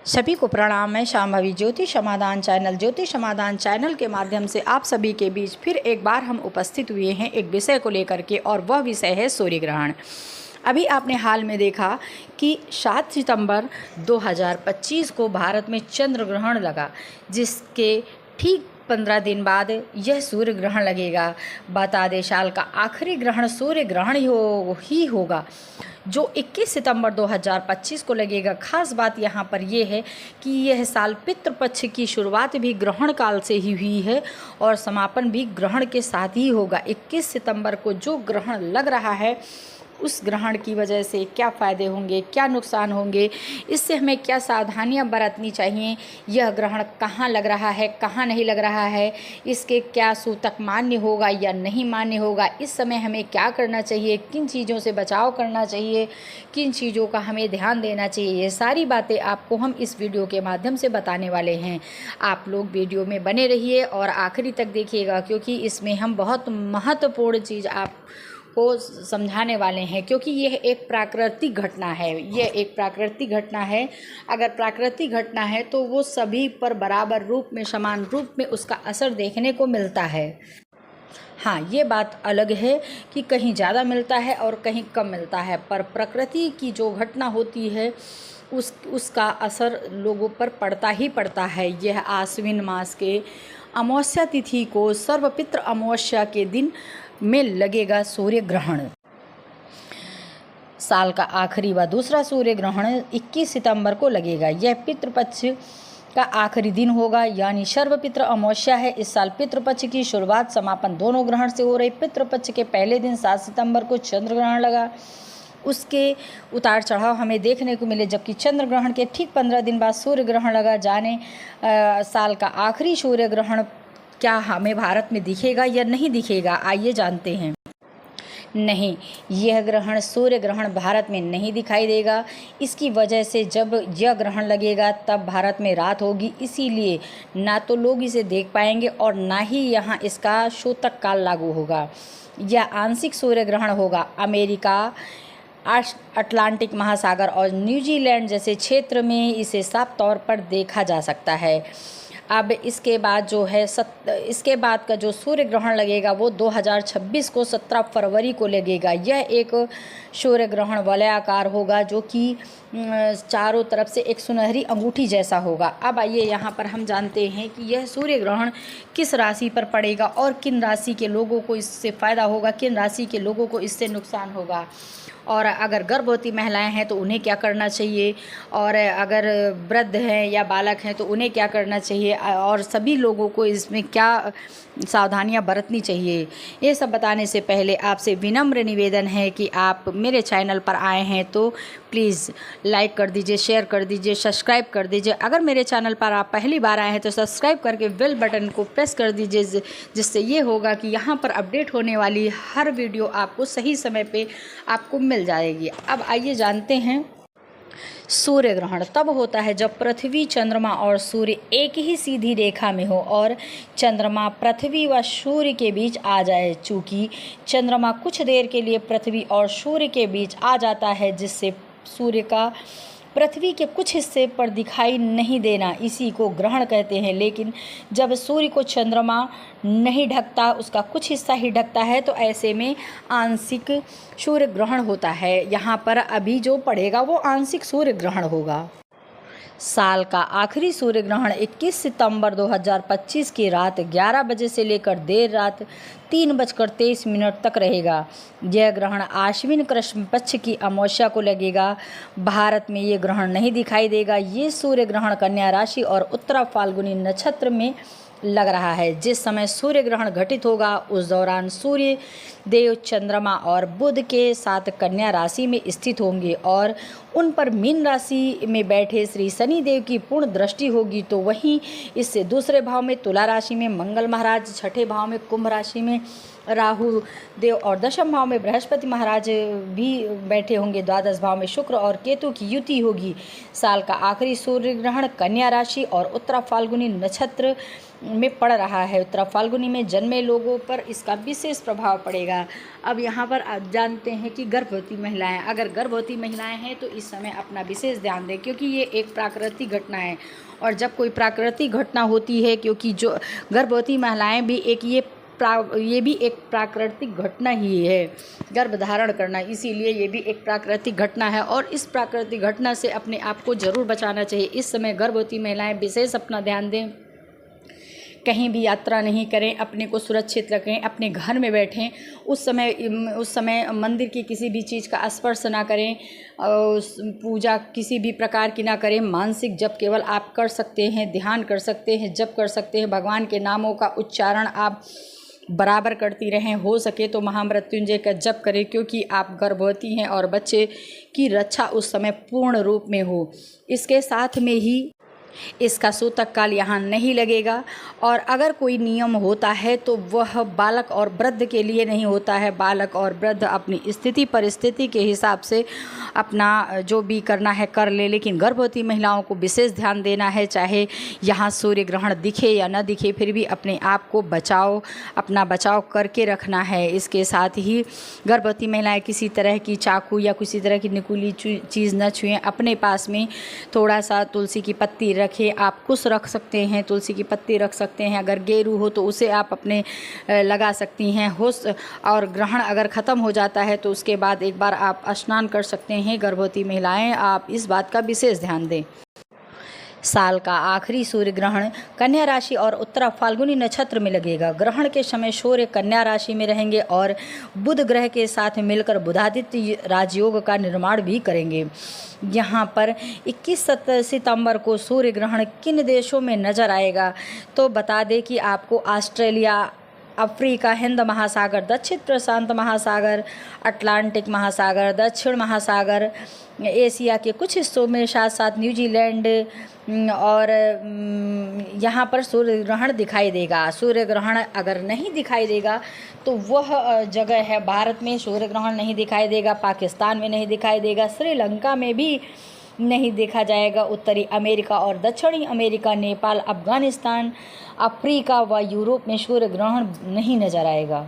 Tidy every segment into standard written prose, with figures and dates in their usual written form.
सभी को प्रणाम। मैं शांभवी ज्योतिष समाधान चैनल के माध्यम से आप सभी के बीच फिर एक बार हम उपस्थित हुए हैं एक विषय को लेकर के, और वह विषय है सूर्य ग्रहण। अभी आपने हाल में देखा कि 7 सितंबर 2025 को भारत में चंद्र ग्रहण लगा, जिसके ठीक 15 दिन बाद यह सूर्य ग्रहण लगेगा। बता दें, साल का आखिरी ग्रहण सूर्य ग्रहण ही होगा, जो 21 सितंबर 2025 को लगेगा। खास बात यहाँ पर यह है कि यह साल पितृपक्ष की शुरुआत भी ग्रहण काल से ही हुई है और समापन भी ग्रहण के साथ ही होगा। 21 सितंबर को जो ग्रहण लग रहा है, उस ग्रहण की वजह से क्या फ़ायदे होंगे, क्या नुकसान होंगे, इससे हमें क्या सावधानियां बरतनी चाहिए, यह ग्रहण कहाँ लग रहा है, कहाँ नहीं लग रहा है, इसके क्या सूतक मान्य होगा या नहीं मान्य होगा, इस समय हमें क्या करना चाहिए, किन चीज़ों से बचाव करना चाहिए, किन चीज़ों का हमें ध्यान देना चाहिए, ये सारी बातें आपको हम इस वीडियो के माध्यम से बताने वाले हैं। आप लोग वीडियो में बने रहिए और आखिरी तक देखिएगा, क्योंकि इसमें हम बहुत महत्वपूर्ण चीज़ आप को समझाने वाले हैं। क्योंकि यह एक प्राकृतिक घटना है, अगर प्राकृतिक घटना है तो वो सभी पर बराबर रूप में, समान रूप में उसका असर देखने को मिलता है। हाँ, ये बात अलग है कि कहीं ज़्यादा मिलता है और कहीं कम मिलता है, पर प्रकृति की जो घटना होती है उसका असर लोगों पर पड़ता ही पड़ता है। यह आश्विन मास के अमावस्या तिथि को सर्वपितृ अमावस्या के दिन में लगेगा सूर्य ग्रहण। साल का आखिरी व दूसरा सूर्य ग्रहण 21 सितंबर को लगेगा। यह पितृपक्ष का आखिरी दिन होगा, यानी सर्वपितृ अमावस्या है। इस साल पितृपक्ष की शुरुआत समापन दोनों ग्रहण से हो रही। पितृपक्ष के पहले दिन 7 सितंबर को चंद्र ग्रहण लगा, उसके उतार चढ़ाव हमें देखने को मिले, जबकि चंद्र ग्रहण के ठीक 15 दिन बाद सूर्य ग्रहण लगा। साल का आखिरी सूर्य ग्रहण क्या हमें भारत में दिखेगा या नहीं दिखेगा, आइए जानते हैं। नहीं, यह ग्रहण सूर्य ग्रहण भारत में नहीं दिखाई देगा। इसकी वजह से जब यह ग्रहण लगेगा तब भारत में रात होगी, इसीलिए ना तो लोग इसे देख पाएंगे और ना ही यहाँ इसका सूतक काल लागू होगा। यह आंशिक सूर्य ग्रहण होगा। अमेरिका, अटलांटिक महासागर और न्यूजीलैंड जैसे क्षेत्र में इसे साफ तौर पर देखा जा सकता है। अब इसके बाद इसके बाद का जो सूर्य ग्रहण लगेगा वो 2026 को 17 फरवरी को लगेगा। यह एक सूर्य ग्रहण वलयाकार होगा, जो कि चारों तरफ से एक सुनहरी अंगूठी जैसा होगा। अब आइए यहाँ पर हम जानते हैं कि यह सूर्य ग्रहण किस राशि पर पड़ेगा और किन राशि के लोगों को इससे फ़ायदा होगा, किन राशि के लोगों को इससे नुकसान होगा, और अगर गर्भवती महिलाएं हैं तो उन्हें क्या करना चाहिए, और अगर वृद्ध हैं या बालक हैं तो उन्हें क्या करना चाहिए, और सभी लोगों को इसमें क्या सावधानियां बरतनी चाहिए। ये सब बताने से पहले आपसे विनम्र निवेदन है कि आप मेरे चैनल पर आए हैं तो प्लीज़ लाइक कर दीजिए, शेयर कर दीजिए, सब्सक्राइब कर दीजिए। अगर मेरे चैनल पर आप पहली बार आए हैं तो सब्सक्राइब करके बेल बटन को प्रेस कर दीजिए, जिससे ये होगा कि यहाँ पर अपडेट होने वाली हर वीडियो आपको सही समय पे आपको मिल जाएगी। अब आइए जानते हैं। सूर्य ग्रहण तब होता है जब पृथ्वी, चंद्रमा और सूर्य एक ही सीधी रेखा में हो और चंद्रमा पृथ्वी व सूर्य के बीच आ जाए। चूँकि चंद्रमा कुछ देर के लिए पृथ्वी और सूर्य के बीच आ जाता है, जिससे सूर्य का पृथ्वी के कुछ हिस्से पर दिखाई नहीं देना, इसी को ग्रहण कहते हैं। लेकिन जब सूर्य को चंद्रमा नहीं ढकता, उसका कुछ हिस्सा ही ढकता है, तो ऐसे में आंशिक सूर्य ग्रहण होता है। यहाँ पर अभी जो पड़ेगा वो आंशिक सूर्य ग्रहण होगा। साल का आखिरी सूर्य ग्रहण 21 सितंबर 2025 की रात 11 बजे से लेकर देर रात 3:23 तक रहेगा। यह ग्रहण आश्विन कृष्ण पक्ष की अमावस्या को लगेगा। भारत में ये ग्रहण नहीं दिखाई देगा। ये सूर्य ग्रहण कन्या राशि और उत्तरा फाल्गुनी नक्षत्र में लग रहा है। जिस समय सूर्य ग्रहण घटित होगा उस दौरान सूर्य देव चंद्रमा और बुध के साथ कन्या राशि में स्थित होंगे और उन पर मीन राशि में बैठे श्री शनि देव की पूर्ण दृष्टि होगी। तो वहीं इससे दूसरे भाव में तुला राशि में मंगल महाराज, छठे भाव में कुंभ राशि में राहु देव और दशम भाव में बृहस्पति महाराज भी बैठे होंगे। द्वादश भाव में शुक्र और केतु की युति होगी। साल का आखिरी सूर्य ग्रहण कन्या राशि और उत्तरा फाल्गुनी नक्षत्र में पड़ रहा है। उत्तरा फाल्गुनी में जन्मे लोगों पर इसका विशेष प्रभाव पड़ेगा। अब यहाँ पर आप जानते हैं कि गर्भवती महिलाएं, अगर गर्भवती महिलाएं हैं तो इस समय अपना विशेष ध्यान दें, क्योंकि ये एक प्राकृतिक घटना है। और जब कोई प्राकृतिक घटना होती है, क्योंकि जो गर्भवती महिलाएं भी ये भी एक प्राकृतिक घटना ही है, गर्भ धारण करना, इसीलिए ये भी एक प्राकृतिक घटना है और इस प्राकृतिक घटना से अपने आप को ज़रूर बचाना चाहिए। इस समय गर्भवती महिलाएं विशेष अपना ध्यान दें, कहीं भी यात्रा नहीं करें, अपने को सुरक्षित रखें, अपने घर में बैठें। उस समय मंदिर की किसी भी चीज़ का स्पर्श ना करें, पूजा किसी भी प्रकार की ना करें। मानसिक जप केवल आप कर सकते हैं, ध्यान कर सकते हैं, जप कर सकते हैं। भगवान के नामों का उच्चारण आप बराबर करती रहें। हो सके तो महामृत्युंजय का जप करें, क्योंकि आप गर्भवती हैं और बच्चे की रक्षा उस समय पूर्ण रूप में हो। इसके साथ में ही इसका सूतक काल यहाँ नहीं लगेगा। और अगर कोई नियम होता है तो वह बालक और वृद्ध के लिए नहीं होता है। बालक और वृद्ध अपनी स्थिति परिस्थिति के हिसाब से अपना जो भी करना है कर ले, लेकिन गर्भवती महिलाओं को विशेष ध्यान देना है। चाहे यहाँ सूर्य ग्रहण दिखे या न दिखे, फिर भी अपने आप को अपना बचाव करके रखना है। इसके साथ ही गर्भवती महिलाएं किसी तरह की चाकू या किसी तरह की नुकीली चीज़ न छुएं। अपने पास में थोड़ा सा तुलसी की पत्ती रखें। आप कुश रख सकते हैं, तुलसी की पत्ती रख सकते हैं। अगर गेरू हो तो उसे आप अपने लगा सकती हैं। और ग्रहण अगर ख़त्म हो जाता है तो उसके बाद एक बार आप स्नान कर सकते हैं। गर्भवती महिलाएं, आप इस बात का विशेष ध्यान दें। साल का आखिरी सूर्य ग्रहण कन्या राशि और उत्तरा फाल्गुनी नक्षत्र में लगेगा। ग्रहण के समय सूर्य कन्या राशि में रहेंगे और बुध ग्रह के साथ मिलकर बुधादित्य राजयोग का निर्माण भी करेंगे। यहाँ पर 21 सितंबर को सूर्य ग्रहण किन देशों में नजर आएगा, तो बता दें कि आपको ऑस्ट्रेलिया, अफ्रीका, हिंद महासागर, दक्षिण प्रशांत महासागर, अटलांटिक महासागर, दक्षिण महासागर, एशिया के कुछ हिस्सों में, साथ साथ न्यूजीलैंड और यहाँ पर सूर्य ग्रहण दिखाई देगा। सूर्य ग्रहण अगर नहीं दिखाई देगा तो वह जगह है, भारत में सूर्य ग्रहण नहीं दिखाई देगा, पाकिस्तान में नहीं दिखाई देगा, श्रीलंका में भी नहीं देखा जाएगा, उत्तरी अमेरिका और दक्षिणी अमेरिका, नेपाल, अफगानिस्तान, अफ्रीका व यूरोप में सूर्य ग्रहण नहीं नजर आएगा।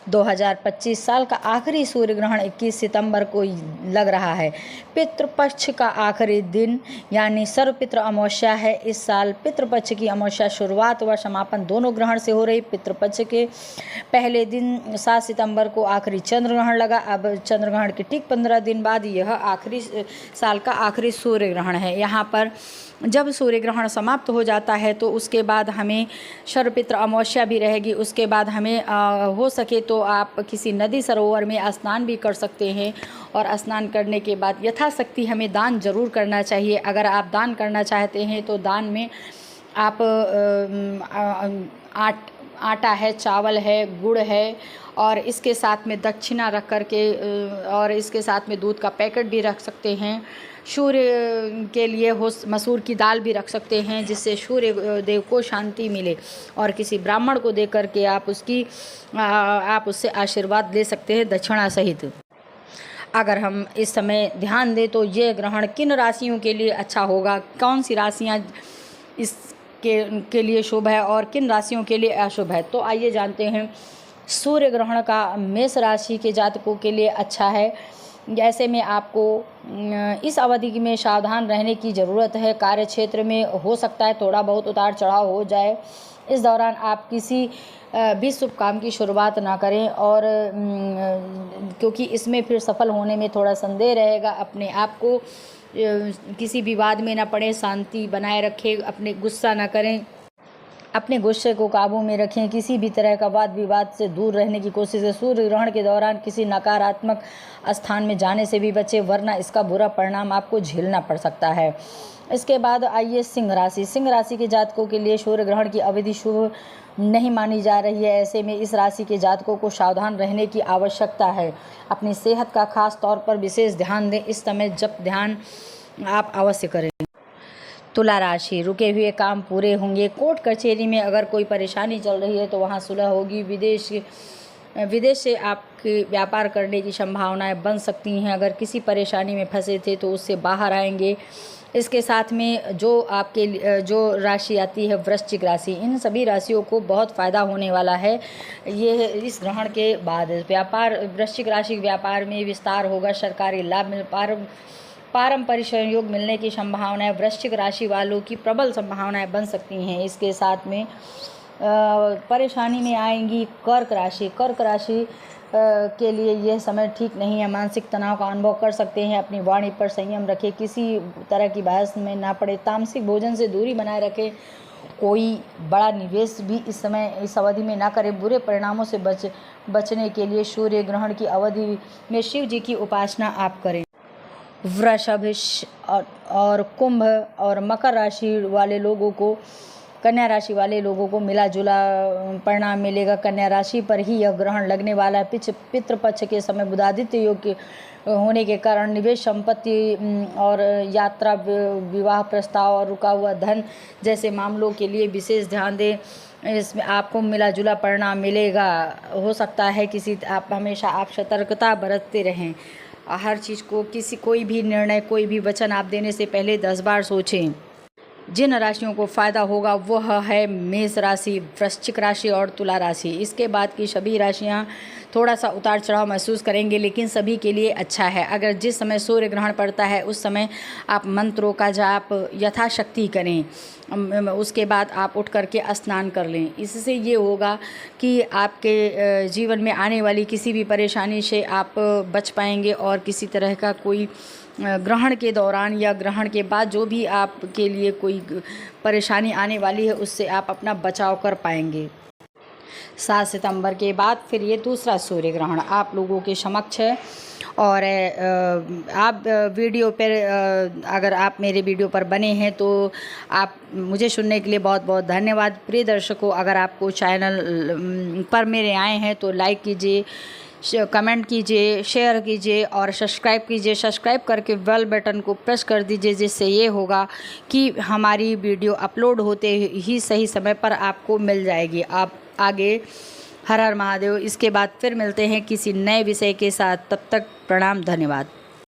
2025 साल का आखिरी सूर्य ग्रहण 21 सितंबर को लग रहा है। पितृपक्ष का आखिरी दिन यानी सर्वपितृ अमावस्या है। इस साल पितृपक्ष की अमावस्या शुरुआत व समापन दोनों ग्रहण से हो रही। पितृपक्ष के पहले दिन 7 सितंबर को आखिरी चंद्र ग्रहण लगा। अब चंद्र ग्रहण के ठीक 15 दिन बाद यह आखिरी साल का आखिरी सूर्य ग्रहण है। यहाँ पर जब सूर्य ग्रहण समाप्त हो जाता है तो उसके बाद हमें सर्वपितृ अमावस्या भी रहेगी। उसके बाद हमें हो सके तो आप किसी नदी सरोवर में स्नान भी कर सकते हैं और स्नान करने के बाद यथाशक्ति हमें दान जरूर करना चाहिए। अगर आप दान करना चाहते हैं तो दान में आप आटा है, चावल है, गुड़ है और इसके साथ में दक्षिणा रख करके और इसके साथ में दूध का पैकेट भी रख सकते हैं। सूर्य के लिए मसूर की दाल भी रख सकते हैं, जिससे सूर्य देव को शांति मिले। और किसी ब्राह्मण को दे करके आप उससे आशीर्वाद ले सकते हैं दक्षिणा सहित। अगर हम इस समय ध्यान दें तो ये ग्रहण किन राशियों के लिए अच्छा होगा, कौन सी राशियाँ इसके लिए शुभ है और किन राशियों के लिए अशुभ है, तो आइए जानते हैं। सूर्य ग्रहण का मेष राशि के जातकों के लिए अच्छा है। ऐसे में आपको इस अवधि में सावधान रहने की ज़रूरत है। कार्य क्षेत्र में हो सकता है थोड़ा बहुत उतार चढ़ाव हो जाए। इस दौरान आप किसी भी शुभ काम की शुरुआत ना करें और क्योंकि इसमें फिर सफल होने में थोड़ा संदेह रहेगा। अपने आप को किसी विवाद में ना पड़े, शांति बनाए रखें, अपने गुस्सा ना करें, अपने गुस्से को काबू में रखें, किसी भी तरह का वाद विवाद से दूर रहने की कोशिश है। सूर्य ग्रहण के दौरान किसी नकारात्मक स्थान में जाने से भी बचें, वरना इसका बुरा परिणाम आपको झेलना पड़ सकता है। इसके बाद आइए सिंह राशि। सिंह राशि के जातकों के लिए सूर्य ग्रहण की अवधि शुभ नहीं मानी जा रही है। ऐसे में इस राशि के जातकों को सावधान रहने की आवश्यकता है। अपनी सेहत का खास तौर पर विशेष ध्यान दें। इस समय जप ध्यान आप अवश्य करें। तुला राशि, रुके हुए काम पूरे होंगे। कोर्ट कचहरी में अगर कोई परेशानी चल रही है तो वहाँ सुलह होगी। विदेश विदेश से आपके व्यापार करने की संभावनाएं बन सकती हैं। अगर किसी परेशानी में फंसे थे तो उससे बाहर आएंगे। इसके साथ में जो राशि आती है वृश्चिक राशि, इन सभी राशियों को बहुत फ़ायदा होने वाला है। ये इस ग्रहण के बाद वृश्चिक राशि के व्यापार में विस्तार होगा, सरकारी लाभ पारंपरिक सहयोग मिलने की संभावनाएं वृश्चिक राशि वालों की प्रबल संभावनाएं बन सकती हैं। इसके साथ में परेशानी में आएंगी कर्क राशि के लिए यह समय ठीक नहीं है। मानसिक तनाव का अनुभव कर सकते हैं। अपनी वाणी पर संयम रखें, किसी तरह की बहस में ना पड़े, तामसिक भोजन से दूरी बनाए रखें, कोई बड़ा निवेश भी इस अवधि में ना करें। बुरे परिणामों से बचने के लिए सूर्य ग्रहण की अवधि में शिव जी की उपासना आप करें। वृषभ और कुंभ और मकर राशि वाले लोगों को, कन्या राशि वाले लोगों को मिला जुला परिणाम मिलेगा। कन्या राशि पर ही यह ग्रहण लगने वाला है। पितृपक्ष के समय बुधादित्य योग के होने के कारण निवेश, संपत्ति और यात्रा, विवाह प्रस्ताव और रुका हुआ धन जैसे मामलों के लिए विशेष ध्यान दें। इसमें आपको मिला जुला परिणाम मिलेगा। हो सकता है आप हमेशा सतर्कता बरतते रहें। हर चीज़ को, कोई भी निर्णय, कोई भी वचन आप देने से पहले 10 बार सोचें। जिन राशियों को फ़ायदा होगा वह है मेष राशि, वृश्चिक राशि और तुला राशि। इसके बाद की सभी राशियां थोड़ा सा उतार चढ़ाव महसूस करेंगे, लेकिन सभी के लिए अच्छा है। अगर जिस समय सूर्य ग्रहण पड़ता है उस समय आप मंत्रों का जाप यथाशक्ति करें। उसके बाद आप उठ करके स्नान कर लें। इससे ये होगा कि आपके जीवन में आने वाली किसी भी परेशानी से आप बच पाएंगे और किसी तरह का कोई ग्रहण के दौरान या ग्रहण के बाद जो भी आपके लिए कोई परेशानी आने वाली है उससे आप अपना बचाव कर पाएंगे। 7 सितंबर के बाद फिर ये दूसरा सूर्य ग्रहण आप लोगों के समक्ष है। और आप वीडियो पर, अगर आप मेरे वीडियो पर बने हैं तो आप मुझे सुनने के लिए बहुत बहुत धन्यवाद। प्रिय दर्शकों, अगर आपको चैनल पर मेरे आए हैं तो लाइक कीजिए, कमेंट कीजिए, शेयर कीजिए और सब्सक्राइब कीजिए। सब्सक्राइब करके बेल बटन को प्रेस कर दीजिए, जिससे ये होगा कि हमारी वीडियो अपलोड होते ही सही समय पर आपको मिल जाएगी। आप आगे हर हर महादेव। इसके बाद फिर मिलते हैं किसी नए विषय के साथ। तब तक प्रणाम, धन्यवाद।